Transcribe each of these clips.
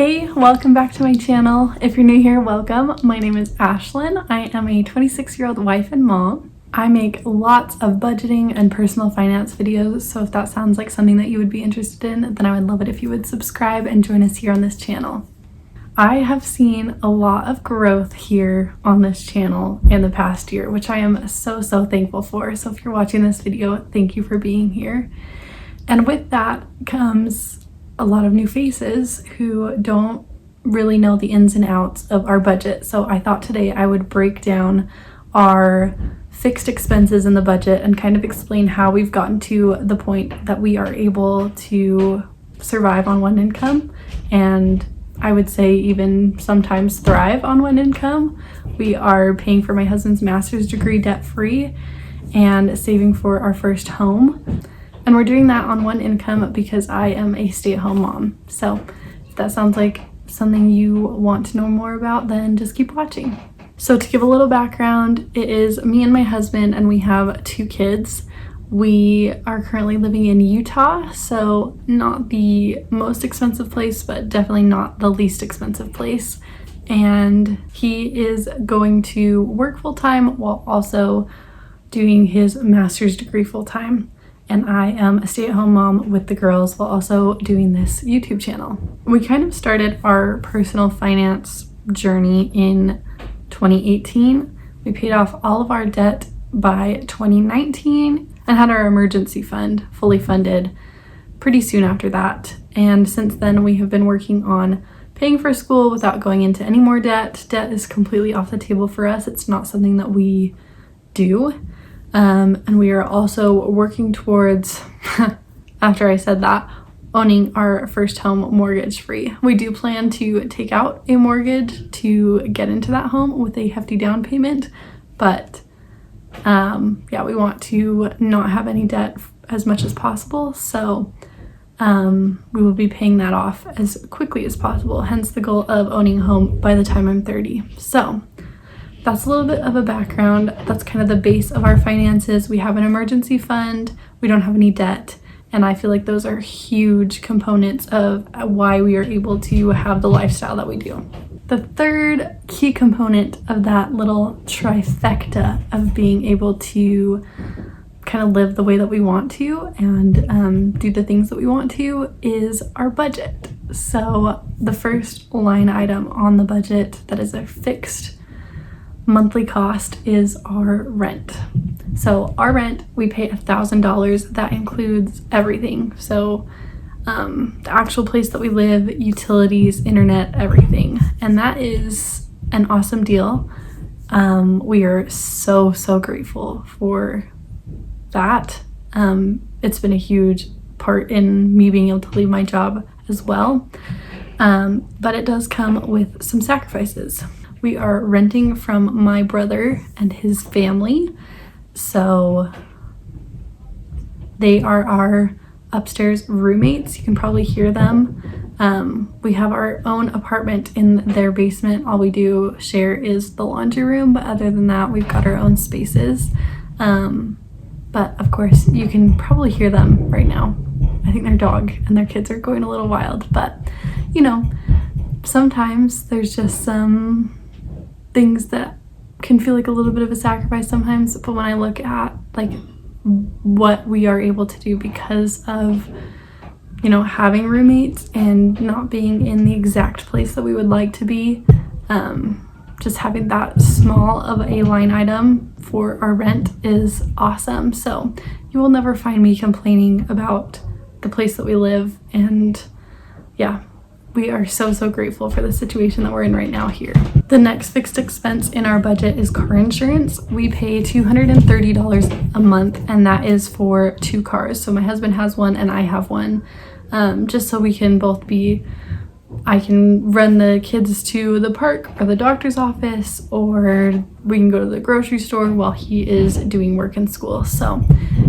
Hey, welcome back to my channel. If you're new here, welcome. My name is Ashlyn. I am a 26-year-old wife and mom. I make lots of budgeting and personal finance videos, so if that sounds like something that you would be interested in, then I would love it if you would subscribe and join us here on this channel. I have seen a lot of growth here on this channel in the past year, which I am so thankful for. So if you're watching this video, thank you for being here. And with that comes a lot of new faces who don't really know the ins and outs of our budget. So I thought today I would break down our fixed expenses in the budget and kind of explain how we've gotten to the point that we are able to survive on one income, and I would say even sometimes thrive on one income. We are paying for my husband's master's degree debt-free and saving for our first home. And we're doing that on one income because I am a stay-at-home mom. So if that sounds like something you want to know more about, then just keep watching. So to give a little background, it is me and my husband, and we have 2 kids. We are currently living in Utah, so not the most expensive place, but definitely not the least expensive place. And he is going to work full-time while also doing his master's degree full-time. And I am a stay-at-home mom with the girls while also doing this YouTube channel. We kind of started our personal finance journey in 2018. We paid off all of our debt by 2019 and had our emergency fund fully funded pretty soon after that. And since then, we have been working on paying for school without going into any more debt. Debt is completely off the table for us. It's not something that we do. And we are also working towards, after I said that, owning our first home mortgage free. We do plan to take out a mortgage to get into that home with a hefty down payment, but yeah, we want to not have any debt as much as possible. So we will be paying that off as quickly as possible, hence the goal of owning a home by the time I'm 30. So that's a little bit of a background. That's kind of the base of our finances. We have an emergency fund, we don't have any debt, and I feel like those are huge components of why we are able to have the lifestyle that we do. The third key component of that little trifecta of being able to kind of live the way that we want to and do the things that we want to is our budget. So the first line item on the budget that is a fixed monthly cost is our rent. So our rent, we pay $1,000. That includes everything. So the actual place that we live, utilities, internet, everything. And that is an awesome deal. We are so grateful for that. It's been a huge part in me being able to leave my job as well. But it does come with some sacrifices. We are renting from my brother and his family, so they are our upstairs roommates. You can probably hear them. We have our own apartment in their basement. All we do share is the laundry room, but other than that, we've got our own spaces. But of course, you can probably hear them right now. I think their dog and their kids are going a little wild, but you know, sometimes there's just some things that can feel like a little bit of a sacrifice sometimes, but when I look at like what we are able to do because of, you know, having roommates and not being in the exact place that we would like to be, just having that small of a line item for our rent is awesome. So you will never find me complaining about the place that we live, and yeah, we are so grateful for the situation that we're in right now here. The next fixed expense in our budget is car insurance. We pay $230 a month, and that is for 2 cars. So my husband has one and I have one, just so we can both be, I can run the kids to the park or the doctor's office, or we can go to the grocery store while he is doing work in school. So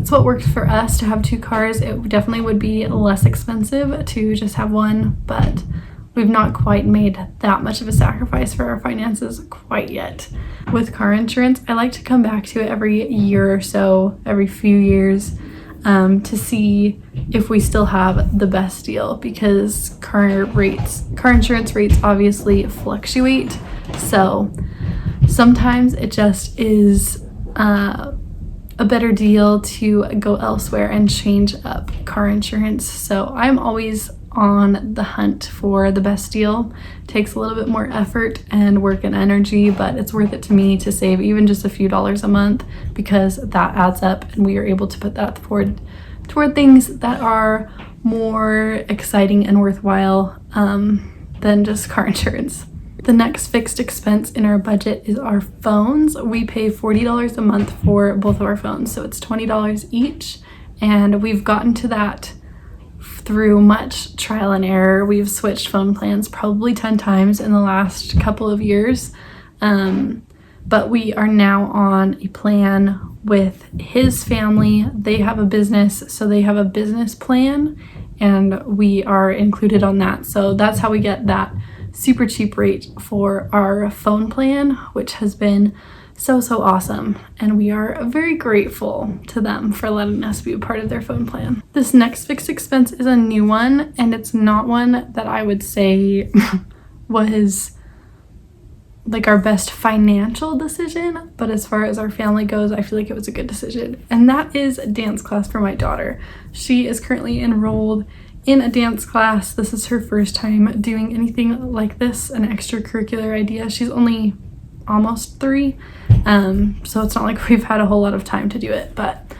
it's what worked for us to have 2 cars. It definitely would be less expensive to just have one, but we've not quite made that much of a sacrifice for our finances quite yet. With car insurance, I like to come back to it every year or so, every few years, to see if we still have the best deal, because car insurance rates obviously fluctuate. So sometimes it just is a better deal to go elsewhere and change up car insurance. So I'm always on the hunt for the best deal. It takes a little bit more effort and work and energy, but it's worth it to me to save even just a few dollars a month, because that adds up and we are able to put that toward things that are more exciting and worthwhile than just car insurance. The next fixed expense in our budget is our phones. We pay $40 a month for both of our phones, so it's $20 each, and we've gotten to that through much trial and error. We've switched phone plans probably 10 times in the last couple of years, but we are now on a plan with his family. They have a business, so they have a business plan, and we are included on that. So that's how we get that super cheap rate for our phone plan, which has been so awesome, and we are very grateful to them for letting us be a part of their phone plan. This next fixed expense is a new one, and it's not one that I would say was like our best financial decision, but as far as our family goes, I feel like it was a good decision, and that is dance class for my daughter. She is currently enrolled in a dance class. This is her first time doing anything like this, an extracurricular idea. She's only almost 3, so it's not like we've had a whole lot of time to do it, but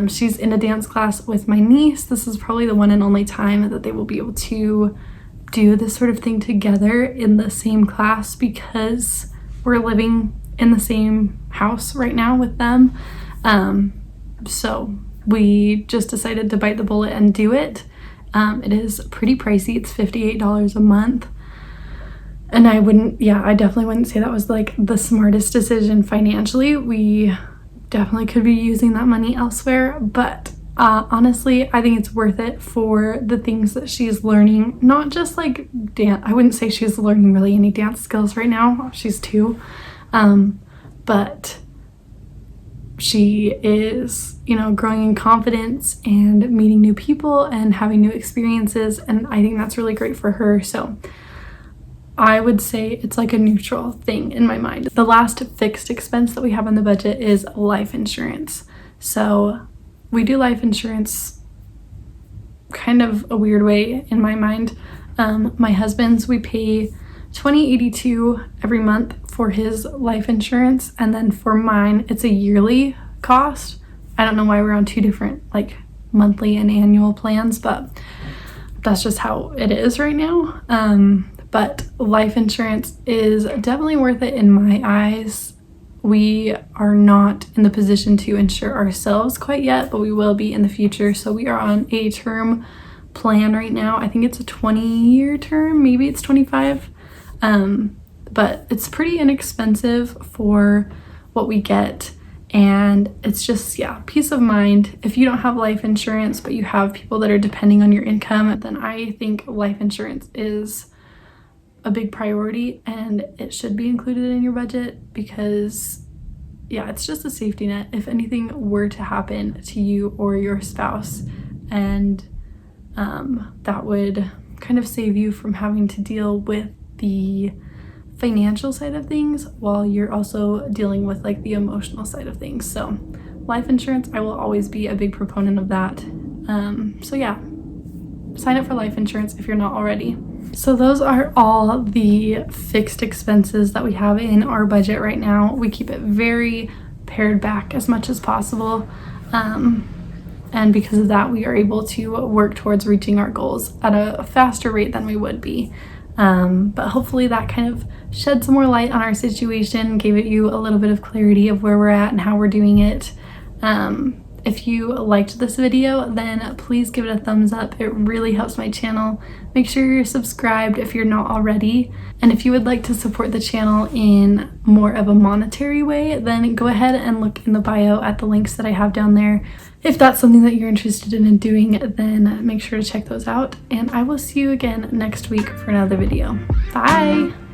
she's in a dance class with my niece. This is probably the one and only time that they will be able to do this sort of thing together in the same class, because we're living in the same house right now with them. So we just decided to bite the bullet and do it. It is pretty pricey. It's $58 a month. And I definitely wouldn't say that was like the smartest decision financially. We definitely could be using that money elsewhere, but honestly, I think it's worth it for the things that she's learning. Not just like dance. I wouldn't say she's learning really any dance skills right now. She's 2. But she is, growing in confidence and meeting new people and having new experiences, and I think that's really great for her. So I would say it's like a neutral thing in my mind. The last fixed expense that we have on the budget is life insurance. So we do life insurance kind of a weird way in my mind. My husband's, we pay $20.82 every month for his life insurance, and then for mine it's a yearly cost. I don't know why we're on 2 different like monthly and annual plans, but that's just how it is right now. But life insurance is definitely worth it in my eyes. We are not in the position to insure ourselves quite yet, but we will be in the future. So we are on a term plan right now. I think it's a 20-year term, maybe it's 25. But it's pretty inexpensive for what we get, and it's just, peace of mind. If you don't have life insurance but you have people that are depending on your income, then I think life insurance is a big priority and it should be included in your budget, because it's just a safety net if anything were to happen to you or your spouse, and that would kind of save you from having to deal with the financial side of things while you're also dealing with like the emotional side of things. So life insurance, I will always be a big proponent of that. Sign up for life insurance if you're not already. So those are all the fixed expenses that we have in our budget right now. We keep it very pared back as much as possible. And because of that, we are able to work towards reaching our goals at a faster rate than we would be. But hopefully that kind of shed some more light on our situation, gave it you a little bit of clarity of where we're at and how we're doing it. If you liked this video, then please give it a thumbs up. It really helps my channel. Make sure you're subscribed if you're not already. And if you would like to support the channel in more of a monetary way, then go ahead and look in the bio at the links that I have down there. If that's something that you're interested in doing, then make sure to check those out. And I will see you again next week for another video. Bye!